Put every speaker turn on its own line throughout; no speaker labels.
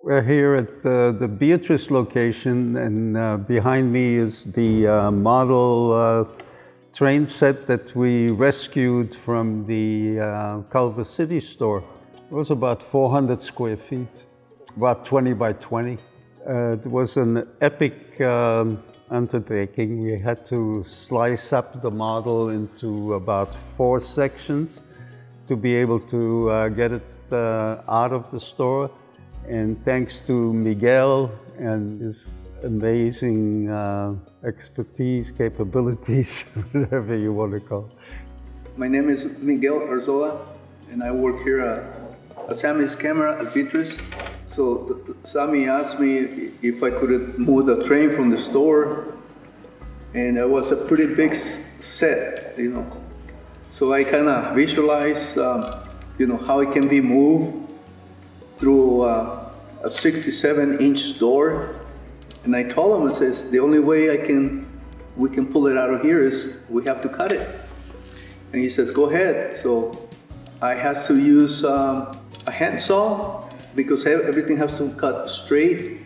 We're here at the Beatrice location, and behind me is the model train set that we rescued from the Culver City store. It was about 400 square feet, about 20 by 20. It was an epic undertaking. We had to slice up the model into about 4 sections to be able to get it out of the store. And thanks to Miguel and his amazing expertise, capabilities, whatever you want to call it.
My name is Miguel Arzola, and I work here at Samy's camera at Beatrice. So Samy asked me if I could move the train from the store, and it was a pretty big set, you know. So I kind of visualized, how it can be moved through a 67-inch door. And I told him, I says, the only way we can pull it out of here is we have to cut it. And he says, go ahead. So I have to use a handsaw because everything has to cut straight.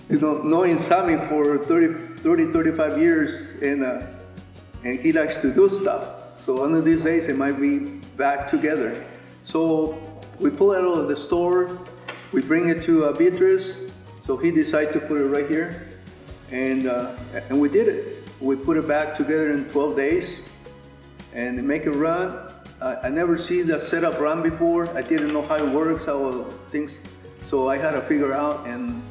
You know, knowing Samy for 35 years, and he likes to do stuff. So one of these days it might be back together. So we pull it out of the store, we bring it to Beatrice. So he decided to put it right here, and we did it. We put it back together in 12 days and make it run. I never seen that setup run before. I didn't know how it works, how things. So I had to figure out, and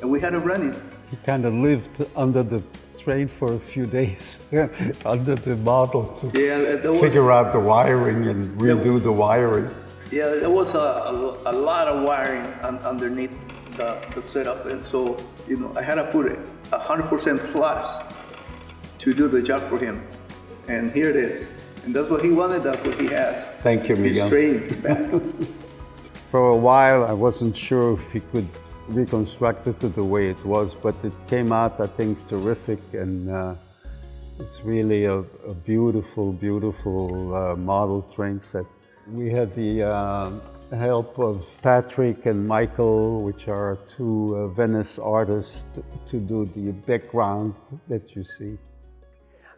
we had it running.
He kind of lived under the train for a few days, under the model, to figure out the wiring and redo the wiring.
Yeah, there was a lot of wiring underneath the setup, and so I had to put it 100% plus to do the job for him, and here it is. And that's what he wanted. That's what he has.
Thank you, Miguel.
His train back.
For a while, I wasn't sure if he could reconstruct it to the way it was, but it came out, I think, terrific, and it's really a beautiful, beautiful model train set. We had the help of Patrick and Michael, which are 2 Venice artists, to do the background that you see.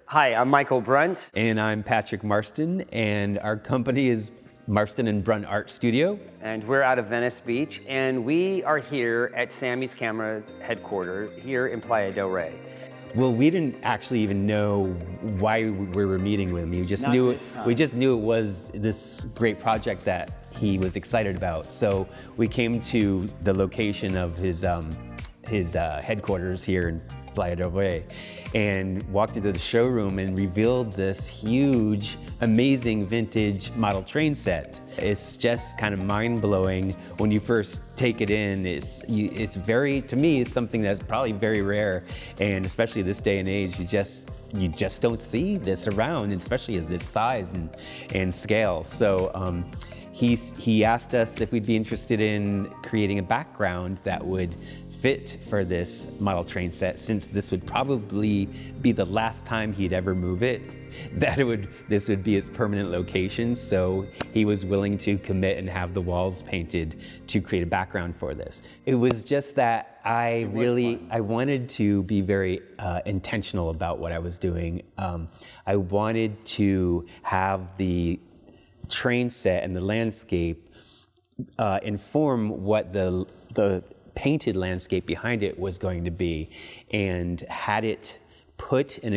Hi, I'm Michael Brunt.
And I'm Patrick Marston, and our company is Marston and Brunt Art Studio.
And we're out of Venice Beach, and we are here at Samy's Camera's headquarters here in Playa del Rey.
Well, we didn't actually even know why we were meeting with him. We just knew it was this great project that he was excited about. So we came to the location of his headquarters here in Playa del Rey and walked into the showroom and revealed this huge, amazing vintage model train set. It's just kind of mind-blowing when you first take it in. It's very, to me, it's something that's probably very rare, and especially this day and age, you just don't see this around, especially at this size and scale. So he asked us if we'd be interested in creating a background that would fit for this model train set, since this would probably be the last time he'd ever move it, this would be its permanent location. So he was willing to commit and have the walls painted to create a background for this. It was just that I wanted to be very intentional about what I was doing. I wanted to have the train set and the landscape inform what the painted landscape behind it was going to be, and had it put and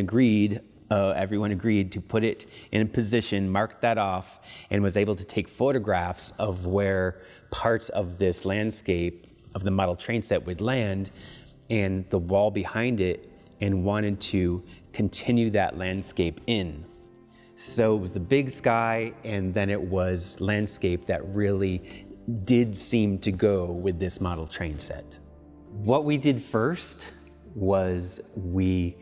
everyone agreed to put it in a position, marked that off, and was able to take photographs of where parts of this landscape of the model train set would land and the wall behind it, and wanted to continue that landscape in. So it was the big sky, and then it was landscape that really did seem to go with this model train set. What we did first was we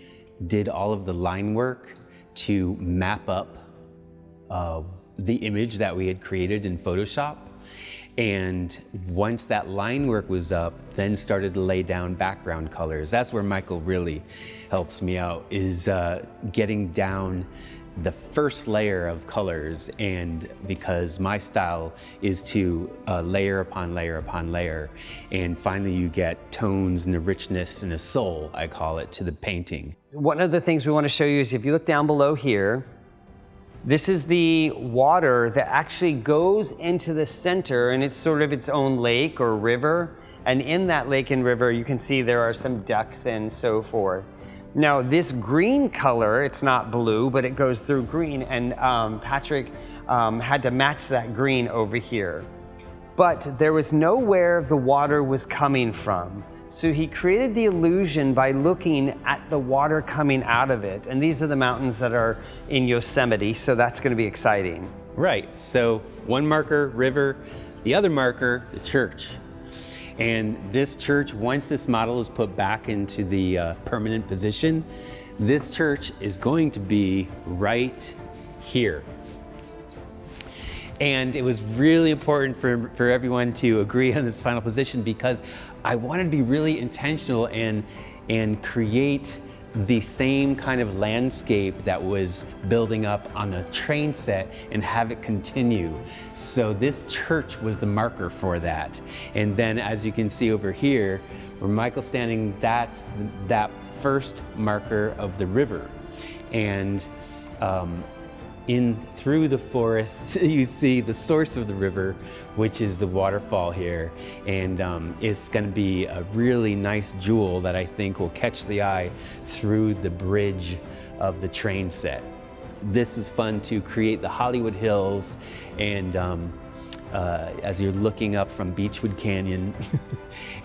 did all of the line work to map up the image that we had created in Photoshop. And once that line work was up, then started to lay down background colors. That's where Michael really helps me out, is getting down the first layer of colors, and because my style is to layer upon layer upon layer, and finally you get tones and a richness and a soul, I call it, to the painting.
One of the things we want to show you is if you look down below here, this is the water that actually goes into the center, and it's sort of its own lake or river. And in that lake and river, you can see there are some ducks and so forth. Now, this green color, it's not blue, but it goes through green, and Patrick had to match that green over here. But there was nowhere the water was coming from. So he created the illusion by looking at the water coming out of it. And these are the mountains that are in Yosemite, so that's going to be exciting.
Right, so one marker, river, the other marker, the church. And this church, once this model is put back into the permanent position, this church is going to be right here. And it was really important for everyone to agree on this final position, because I wanted to be really intentional and create the same kind of landscape that was building up on the train set and have it continue. So this church was the marker for that. And then as you can see over here, where Michael's standing, that's that first marker of the river. And in through the forest, you see the source of the river, which is the waterfall here. And it's gonna be a really nice jewel that I think will catch the eye through the bridge of the train set. This was fun to create the Hollywood Hills, and as you're looking up from Beechwood Canyon,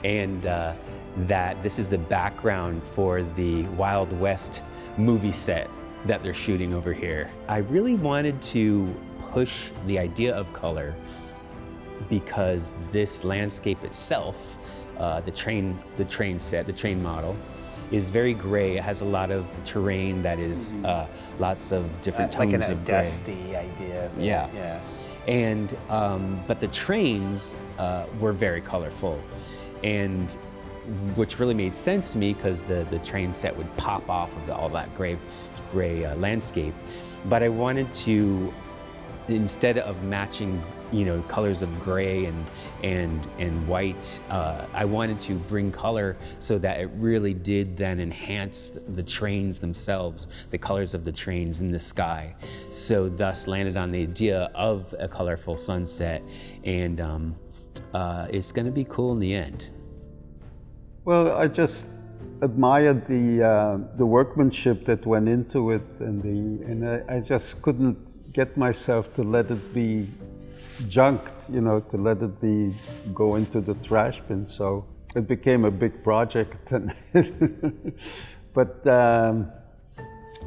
and that this is the background for the Wild West movie set that they're shooting over here. I really wanted to push the idea of color because this landscape itself, the train set, the train model, is very gray. It has a lot of terrain that is lots of different tones
like a
of
dusty idea.
Yeah. And but the trains were very colorful, and which really made sense to me because the train set would pop off of all that gray landscape. But I wanted to, instead of matching, colors of gray and white, I wanted to bring color so that it really did then enhance the trains themselves, the colors of the trains in the sky. So thus landed on the idea of a colorful sunset, and it's going to be cool in the end.
Well, I just admired the workmanship that went into it, and I just couldn't get myself to let it be junked, to let it go into the trash bin. So it became a big project. But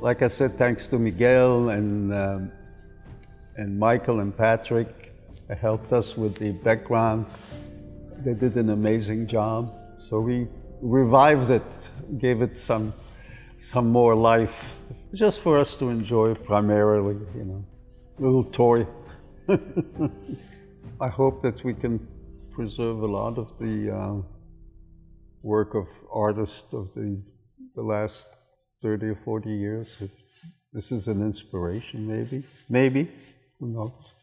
like I said, thanks to Miguel and Michael and Patrick, they helped us with the background. They did an amazing job. So we revived it, gave it some more life, just for us to enjoy primarily, little toy. I hope that we can preserve a lot of the work of artists of the last 30 or 40 years. If this is an inspiration, maybe, who knows?